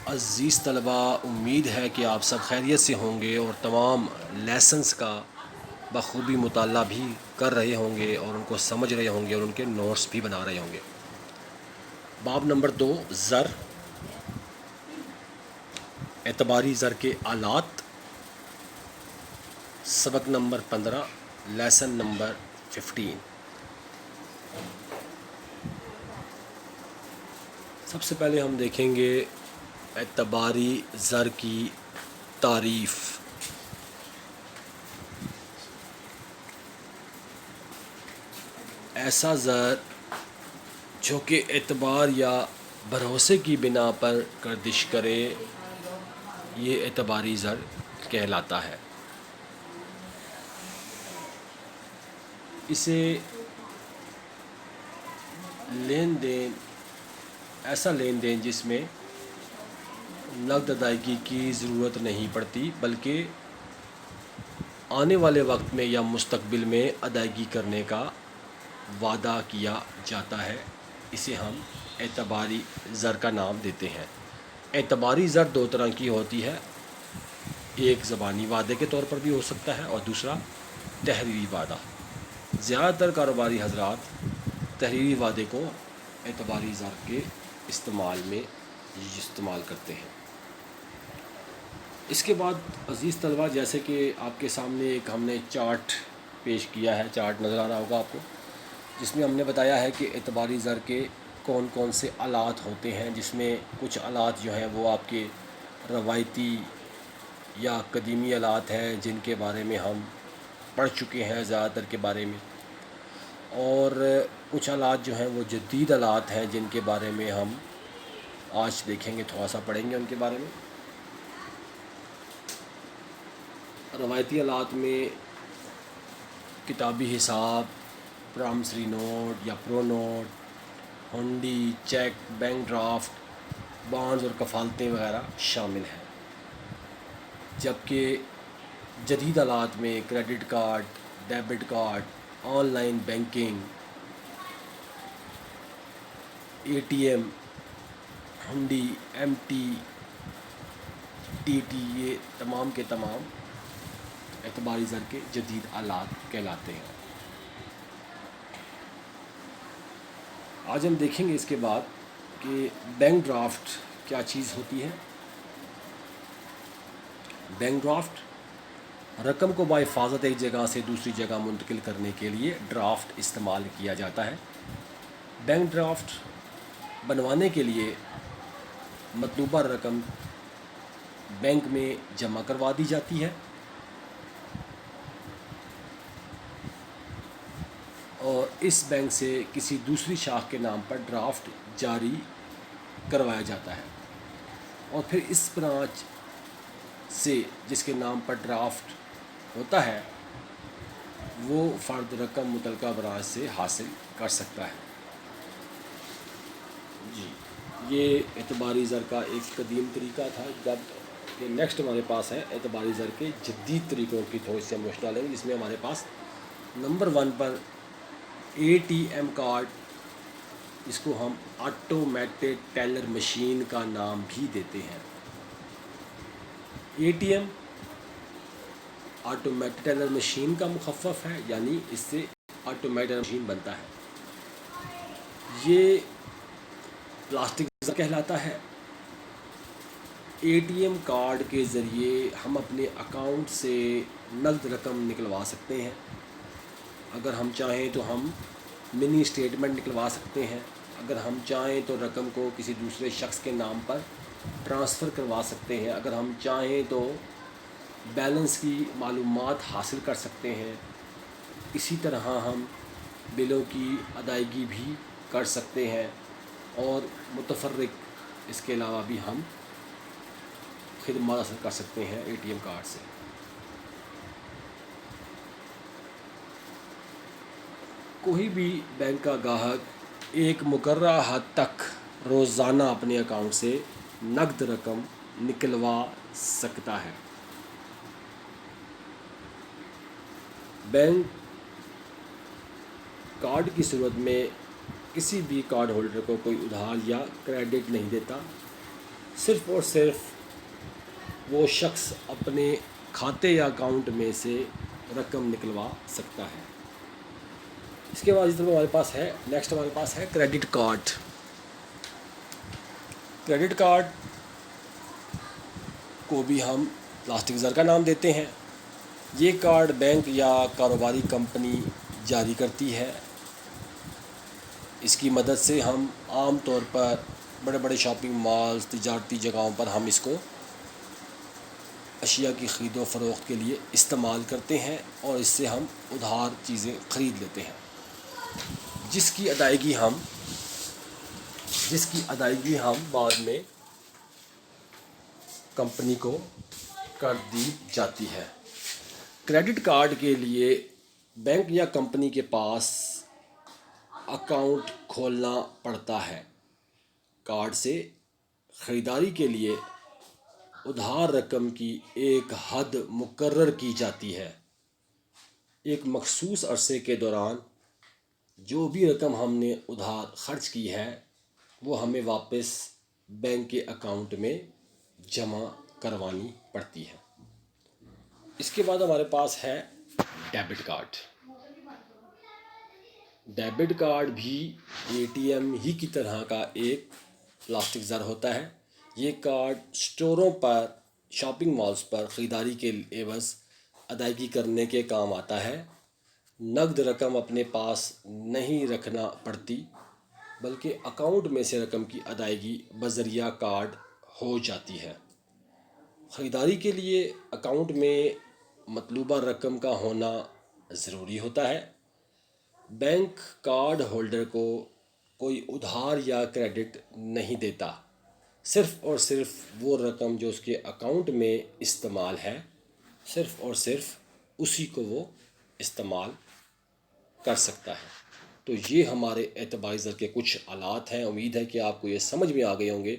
عزیز طلبہ، امید ہے کہ آپ سب خیریت سے ہوں گے اور تمام لیسنس کا بخوبی مطالعہ بھی کر رہے ہوں گے اور ان کو سمجھ رہے ہوں گے اور ان کے نوٹس بھی بنا رہے ہوں گے۔ باب نمبر 2، زر، اعتباری زر کے آلات، سبق نمبر 15، لیسن نمبر 15۔ سب سے پہلے ہم دیکھیں گے اعتباری زر کی تعریف۔ ایسا زر جو کہ اعتبار یا بھروسے کی بنا پر گردش کرے، یہ اعتباری زر کہلاتا ہے۔ اسے ایسا لین دین جس میں نقد ادائیگی کی ضرورت نہیں پڑتی، بلکہ آنے والے وقت میں یا مستقبل میں ادائیگی کرنے کا وعدہ کیا جاتا ہے، اسے ہم اعتباری زر کا نام دیتے ہیں۔ اعتباری زر دو طرح کی ہوتی ہے، ایک زبانی وعدے کے طور پر بھی ہو سکتا ہے اور دوسرا تحریری وعدہ۔ زیادہ تر کاروباری حضرات تحریری وعدے کو اعتباری زر کے استعمال کرتے ہیں۔ اس کے بعد عزیز طلبہ، جیسے کہ آپ کے سامنے ایک ہم نے چارٹ پیش کیا ہے، چارٹ نظر آ رہا ہوگا آپ کو، جس میں ہم نے بتایا ہے کہ اعتباری زر کے کون کون سے آلات ہوتے ہیں، جس میں کچھ آلات جو ہیں وہ آپ کے روایتی یا قدیمی آلات ہیں جن کے بارے میں ہم پڑھ چکے ہیں زیادہ تر کے بارے میں، اور کچھ آلات جو ہیں وہ جدید آلات ہیں جن کے بارے میں ہم آج دیکھیں گے، تھوڑا سا پڑھیں گے ان کے بارے میں۔ روایتی آلات میں کتابی حساب، پرامسری نوٹ یا پرو نوٹ، ہنڈی، چیک، بینک ڈرافٹ، بانڈز اور کفالتیں وغیرہ شامل ہیں، جبکہ جدید آلات میں credit card, debit card, online banking, A T M, ہنڈی، ایم ٹی، ٹی ٹی، یہ تمام کے تمام اعتباری زر کے جدید آلات کہلاتے ہیں۔ آج ہم دیکھیں گے اس کے بعد کہ بینک ڈرافٹ کیا چیز ہوتی ہے۔ بینک ڈرافٹ رقم کو بحفاظت ایک جگہ سے دوسری جگہ منتقل کرنے کے لیے ڈرافٹ استعمال کیا جاتا ہے۔ بینک ڈرافٹ بنوانے کے لیے مطلوبہ رقم بینک میں جمع کروا دی جاتی ہے اور اس بینک سے کسی دوسری شاخ کے نام پر ڈرافٹ جاری کروایا جاتا ہے، اور پھر اس برانچ سے جس کے نام پر ڈرافٹ ہوتا ہے وہ فرد رقم متعلقہ برانچ سے حاصل کر سکتا ہے۔ جی، یہ اعتباری زر کا ایک قدیم طریقہ تھا، جب کہ نیکسٹ ہمارے پاس ہے اعتباری زر کے جدید طریقوں کی تھوڑی سی ہم روشنی ڈالیں گے، جس میں ہمارے پاس نمبر 1 پر اے ٹی ایم کارڈ، جس کو ہم آٹومیٹڈ ٹیلر مشین کا نام بھی دیتے ہیں۔ A T M automated teller machine کا مخفف ہے، یعنی اس سے آٹومیٹڈ مشین بنتا ہے۔ یہ پلاسٹک زر کہلاتا ہے۔ اے ٹی ایم کارڈ کے ذریعے ہم اپنے اکاؤنٹ سے نقد رقم نکلوا سکتے ہیں۔ اگر ہم چاہیں تو ہم منی اسٹیٹمنٹ نکلوا سکتے ہیں، اگر ہم چاہیں تو رقم کو کسی دوسرے شخص کے نام پر ٹرانسفر کروا سکتے ہیں، اگر ہم چاہیں تو بیلنس کی معلومات حاصل کر سکتے ہیں، اسی طرح ہم بلوں کی ادائیگی بھی کر سکتے ہیں، اور متفرق اس کے علاوہ بھی ہم خدمات حاصل کر سکتے ہیں اے ٹی ایم کارڈ سے۔ کوئی بھی بینک کا گاہک ایک مقررہ حد تک روزانہ اپنے اکاؤنٹ سے نقد رقم نکلوا سکتا ہے۔ بینک کارڈ کی صورت میں کسی بھی کارڈ ہولڈر کو کوئی ادھار یا کریڈٹ نہیں دیتا، صرف اور صرف وہ شخص اپنے کھاتے یا اکاؤنٹ میں سے رقم نکلوا سکتا ہے۔ اس کے بعد ہمارے پاس ہے نیکسٹ ہمارے پاس ہے کریڈٹ کارڈ۔ کریڈٹ کارڈ کو بھی ہم پلاسٹک زر کا نام دیتے ہیں۔ یہ کارڈ بینک یا کاروباری کمپنی جاری کرتی ہے۔ اس کی مدد سے ہم عام طور پر بڑے بڑے شاپنگ مالز، تجارتی جگہوں پر ہم اس کو اشیاء کی خرید و فروخت کے لیے استعمال کرتے ہیں، اور اس سے ہم ادھار چیزیں خرید لیتے ہیں، جس کی ادائیگی ہم بعد میں کمپنی کو کر دی جاتی ہے۔ کریڈٹ کارڈ کے لیے بینک یا کمپنی کے پاس اکاؤنٹ کھولنا پڑتا ہے۔ کارڈ سے خریداری کے لیے ادھار رقم کی ایک حد مقرر کی جاتی ہے۔ ایک مخصوص عرصے کے دوران جو بھی رقم ہم نے ادھار خرچ کی ہے وہ ہمیں واپس بینک کے اکاؤنٹ میں جمع کروانی پڑتی ہے۔ اس کے بعد ہمارے پاس ہے ڈیبٹ کارڈ۔ ڈیبٹ کارڈ بھی اے ٹی ایم ہی کی طرح کا ایک پلاسٹک زر ہوتا ہے۔ یہ کارڈ اسٹوروں پر، شاپنگ مالز پر خریداری کے عوض ادائیگی کرنے کے کام آتا ہے۔ نقد رقم اپنے پاس نہیں رکھنا پڑتی، بلکہ اکاؤنٹ میں سے رقم کی ادائیگی بذریعہ کارڈ ہو جاتی ہے۔ خریداری کے لیے اکاؤنٹ میں مطلوبہ رقم کا ہونا ضروری ہوتا ہے۔ بینک کارڈ ہولڈر کو کوئی ادھار یا کریڈٹ نہیں دیتا، صرف اور صرف وہ رقم جو اس کے اکاؤنٹ میں استعمال ہے، صرف اور صرف اسی کو وہ استعمال کر سکتا ہے۔ تو یہ ہمارے اعتباری زر کے کچھ آلات ہیں۔ امید ہے کہ آپ کو یہ سمجھ میں آ گئے ہوں گے